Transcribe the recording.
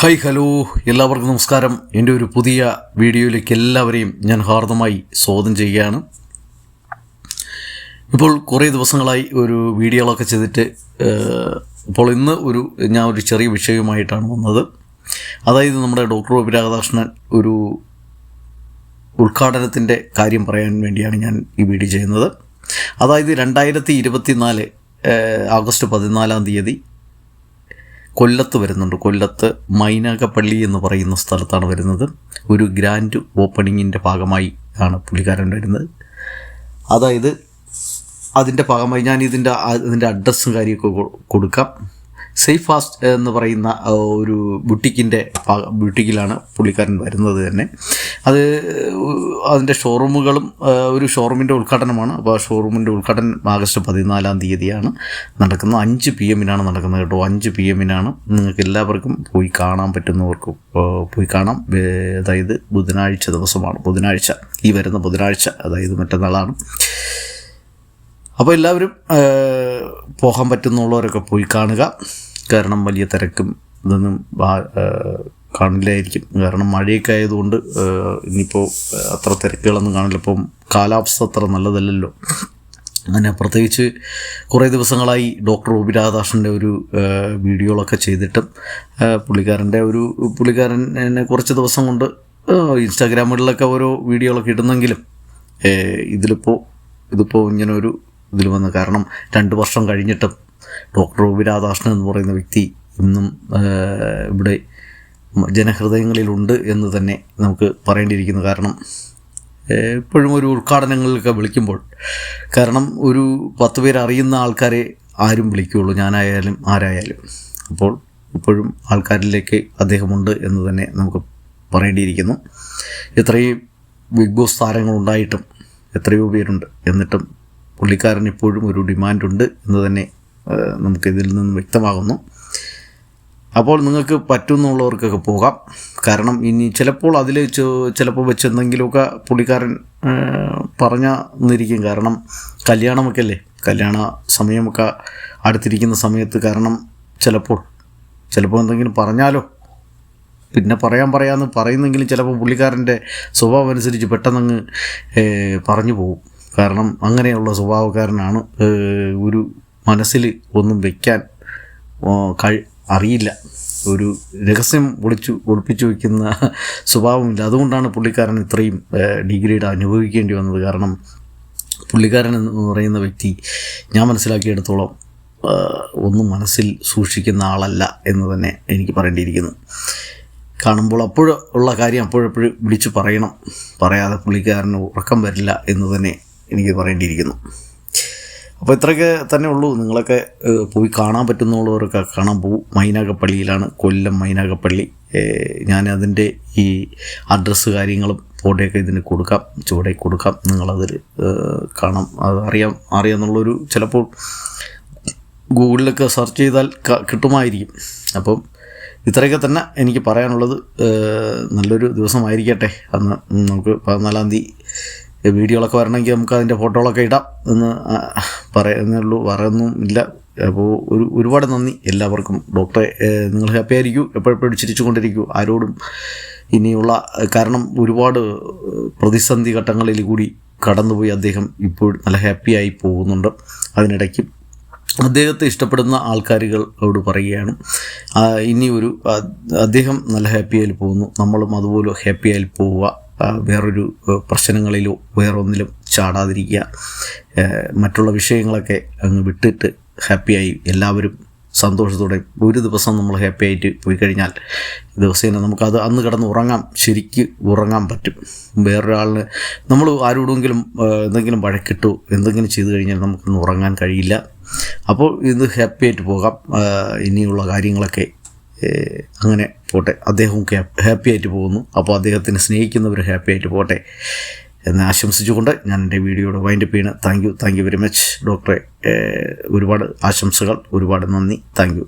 Hi hello എല്ലാവർക്കും നമസ്കാരം. എൻ്റെ ഒരു പുതിയ വീഡിയോയിലേക്ക് എല്ലാവരെയും ഞാൻ ഹാർദമായി സ്വാഗതം ചെയ്യുകയാണ്. ഇപ്പോൾ കുറേ ദിവസങ്ങളായി ഒരു വീഡിയോകളൊക്കെ ചെയ്തിട്ട് ഇപ്പോൾ ഇന്ന് ഞാൻ ഒരു ചെറിയ വിഷയവുമായിട്ടാണ് വന്നത്. അതായത് നമ്മുടെ ഡോക്ടർ ഒ പി രാധാകൃഷ്ണൻ ഒരു ഉദ്ഘാടനത്തിൻ്റെ കാര്യം പറയാൻ വേണ്ടിയാണ് ഞാൻ ഈ വീഡിയോ ചെയ്യുന്നത്. അതായത് 2024 ആഗസ്റ്റ് 14 കൊല്ലത്ത് വരുന്നുണ്ട്. കൊല്ലത്ത് മൈനാഗപ്പള്ളി എന്ന് പറയുന്ന സ്ഥലത്താണ് വരുന്നത്. ഒരു ഗ്രാൻഡ് ഓപ്പണിങ്ങിൻ്റെ ഭാഗമായി ആണ് പുള്ളിക്കാരൻ വരുന്നത്. അതായത് അതിൻ്റെ ഭാഗമായി ഞാൻ ഇതിൻ്റെ അഡ്രസ്സും കാര്യമൊക്കെ കൊടുക്കാം. സേഫ് ഫാസ്റ്റ് എന്ന് പറയുന്ന ഒരു ബുട്ടിക്കിലാണ് പുള്ളിക്കാരൻ വരുന്നത് തന്നെ. അതിൻ്റെ ഷോറൂമുകളും ഒരു ഷോറൂമിൻ്റെ ഉദ്ഘാടനമാണ്. അപ്പോൾ ആ ഷോറൂമിൻ്റെ ഉദ്ഘാടനം ആഗസ്റ്റ് 14 നടക്കുന്നത്. 5 PM നടക്കുന്നത് കേട്ടോ. 5 PM നിങ്ങൾക്ക് എല്ലാവർക്കും പോയി കാണാൻ പറ്റുന്നവർക്ക് പോയി കാണാം. അതായത് ബുധനാഴ്ച ദിവസമാണ്. ഈ വരുന്ന ബുധനാഴ്ച, അതായത് മറ്റന്നാളാണ്. അപ്പോൾ എല്ലാവരും പോകാൻ പറ്റുന്നുള്ളവരൊക്കെ പോയി കാണുക. കാരണം വലിയ തിരക്കും ഇതൊന്നും കാണില്ലായിരിക്കും. കാരണം മഴയൊക്കെ ആയതുകൊണ്ട് ഇനിയിപ്പോൾ അത്ര തിരക്കുകളൊന്നും കാണില്ല. ഇപ്പം കാലാവസ്ഥ അത്ര നല്ലതല്ലല്ലോ. അങ്ങനെ പ്രത്യേകിച്ച് കുറേ ദിവസങ്ങളായി ഡോക്ടർ ഒ പി രാധാകൃഷ്ണൻ്റെ ഒരു വീഡിയോകളൊക്കെ ചെയ്തിട്ടും പുള്ളിക്കാരനെ കുറച്ച് ദിവസം കൊണ്ട് ഇൻസ്റ്റാഗ്രാമുകളിലൊക്കെ ഓരോ വീഡിയോകളൊക്കെ ഇടുന്നെങ്കിലും ഇതിപ്പോൾ ഇങ്ങനെ ഇതിൽ വന്ന്, കാരണം 2 വർഷം കഴിഞ്ഞിട്ടും ഡോക്ടർ ഒ പി രാധാകൃഷ്ണൻ എന്ന് പറയുന്ന വ്യക്തി ഇന്നും ഇവിടെ ജനഹൃദയങ്ങളിലുണ്ട് എന്ന് തന്നെ നമുക്ക് പറയേണ്ടിയിരിക്കുന്നു. കാരണം എപ്പോഴും ഒരു ഉദ്ഘാടനങ്ങളിലൊക്കെ വിളിക്കുമ്പോൾ, കാരണം ഒരു 10 പേര് അറിയുന്ന ആൾക്കാരെ ആരും വിളിക്കുകയുള്ളൂ, ഞാനായാലും ആരായാലും. അപ്പോൾ ഇപ്പോഴും ആൾക്കാരിലേക്ക് അദ്ദേഹമുണ്ട് എന്ന് തന്നെ നമുക്ക് പറയേണ്ടിയിരിക്കുന്നു. ഇത്രയും ബിഗ് ബോസ് താരങ്ങളുണ്ടായിട്ടും എത്രയോ പേരുണ്ട്, എന്നിട്ടും പുള്ളിക്കാരൻ ഇപ്പോഴും ഒരു ഡിമാൻഡുണ്ട് എന്ന് തന്നെ നമുക്കിതിൽ നിന്ന് വ്യക്തമാകുന്നു. അപ്പോൾ നിങ്ങൾക്ക് പറ്റുന്നുള്ളവർക്കൊക്കെ പോകാം. കാരണം ഇനി ചിലപ്പോൾ വെച്ചെന്തെങ്കിലുമൊക്കെ പുള്ളിക്കാരൻ പറഞ്ഞിരിക്കും. കാരണം കല്യാണമൊക്കെ അല്ലേ, കല്യാണ സമയമൊക്കെ അടുത്തിരിക്കുന്ന സമയത്ത്, കാരണം ചിലപ്പോൾ എന്തെങ്കിലും പറഞ്ഞാലോ, പിന്നെ പറയാമെന്ന് പറയുന്നെങ്കിലും ചിലപ്പോൾ പുള്ളിക്കാരൻ്റെ സ്വഭാവം അനുസരിച്ച് പെട്ടെന്നങ്ങ് പറഞ്ഞു പോകും. കാരണം അങ്ങനെയുള്ള സ്വഭാവക്കാരനാണ്. ഒരു മനസ്സിൽ ഒന്നും വയ്ക്കാൻ അറിയില്ല. ഒരു രഹസ്യം ഒളിപ്പിച്ചു വയ്ക്കുന്ന സ്വഭാവമില്ല. അതുകൊണ്ടാണ് പുള്ളിക്കാരൻ ഇത്രയും ഡിഗ്രേഡ് അനുഭവിക്കേണ്ടി വന്നത്. കാരണം പുള്ളിക്കാരൻ എന്ന് പറയുന്ന വ്യക്തി ഞാൻ മനസ്സിലാക്കിയെടുത്തോളം ഒന്നും മനസ്സിൽ സൂക്ഷിക്കുന്ന ആളല്ല എന്ന് തന്നെ എനിക്ക് പറയേണ്ടിയിരിക്കുന്നു. കാണുമ്പോൾ അപ്പോഴുള്ള കാര്യം അപ്പോഴെപ്പോഴും വിളിച്ച് പറയണം. പറയാതെ പുള്ളിക്കാരന് ഉറക്കം വരില്ല എന്ന് തന്നെ എനിക്ക് പറയേണ്ടിയിരിക്കുന്നു. അപ്പോൾ ഇത്രയൊക്കെ തന്നെ ഉള്ളൂ. നിങ്ങളൊക്കെ പോയി കാണാൻ പറ്റുന്നുള്ളവരൊക്കെ കാണാൻ പോകും. മൈനാഗപ്പള്ളിയിലാണ്, കൊല്ലം മൈനാഗപ്പള്ളി. ഞാൻ അതിൻ്റെ ഈ അഡ്രസ്സ് കാര്യങ്ങളും ഫോട്ടോയൊക്കെ ഇതിന് ചുവടെ കൊടുക്കാം. നിങ്ങളതിൽ കാണാം. അത് അറിയാമെന്നുള്ളൊരു ചിലപ്പോൾ ഗൂഗിളിലൊക്കെ സെർച്ച് ചെയ്താൽ കിട്ടുമായിരിക്കും. അപ്പം ഇത്രയൊക്കെ തന്നെ എനിക്ക് പറയാനുള്ളത്. നല്ലൊരു ദിവസമായിരിക്കട്ടെ. അന്ന് നമുക്ക് 14 വീഡിയോകളൊക്കെ വരണമെങ്കിൽ നമുക്ക് അതിൻ്റെ ഫോട്ടോകളൊക്കെ ഇടാം എന്ന് പറയുന്നുള്ളൂ. വേറൊന്നും ഇല്ല. അപ്പോൾ ഒരുപാട് നന്ദി എല്ലാവർക്കും. ഡോക്ടറെ നിങ്ങൾ ഹാപ്പി ആയിരിക്കൂ, എപ്പോഴെപ്പോഴും ചിരിച്ചു കൊണ്ടിരിക്കൂ. ആരോടും ഇനിയുള്ള, കാരണം ഒരുപാട് പ്രതിസന്ധി ഘട്ടങ്ങളിൽ കൂടി കടന്നുപോയി അദ്ദേഹം ഇപ്പോൾ നല്ല ഹാപ്പിയായി പോകുന്നുണ്ട്. അതിനിടയ്ക്ക് അദ്ദേഹത്തെ ഇഷ്ടപ്പെടുന്ന ആൾക്കാരോട് പറയുകയാണ്, ഇനി അദ്ദേഹം നല്ല ഹാപ്പിയായി പോകുന്നു, നമ്മളും അതുപോലെ ഹാപ്പിയായി പോവുക. വേറൊരു പ്രശ്നങ്ങളിലോ വേറൊന്നിലും ചാടാതിരിക്കുക. മറ്റുള്ള വിഷയങ്ങളൊക്കെ അങ്ങ് വിട്ടിട്ട് ഹാപ്പിയായി എല്ലാവരും സന്തോഷത്തോടെ ഒരു ദിവസം നമ്മൾ ഹാപ്പി ആയിട്ട് പോയി കഴിഞ്ഞാൽ ദിവസേന നമുക്കത് അന്ന് കിടന്ന് ശരിക്ക് ഉറങ്ങാൻ പറ്റും. വേറൊരാളിന് നമ്മൾ ആരോടെങ്കിലും എന്തെങ്കിലും വഴക്കിട്ടോ എന്തെങ്കിലും ചെയ്തു കഴിഞ്ഞാൽ നമുക്കൊന്ന് ഉറങ്ങാൻ കഴിയില്ല. അപ്പോൾ ഇത് ഹാപ്പി ആയിട്ട് പോകാം. ഇനിയുള്ള കാര്യങ്ങളൊക്കെ അങ്ങനെ പോട്ടെ. അദ്ദേഹവും ഹാപ്പി ആയിട്ട് പോകുന്നു. അപ്പോൾ അദ്ദേഹത്തിന് സ്നേഹിക്കുന്നവർ ഹാപ്പി ആയിട്ട് പോട്ടെ എന്ന് ആശംസിച്ചുകൊണ്ട് ഞാൻ എൻ്റെ വീഡിയോയുടെ വൈൻഡപ്പ് ചെയ്യണം. താങ്ക് യു വെരി മച്ച് ഡോക്ടറെ. ഒരുപാട് ആശംസകൾ, ഒരുപാട് നന്ദി. Thank you.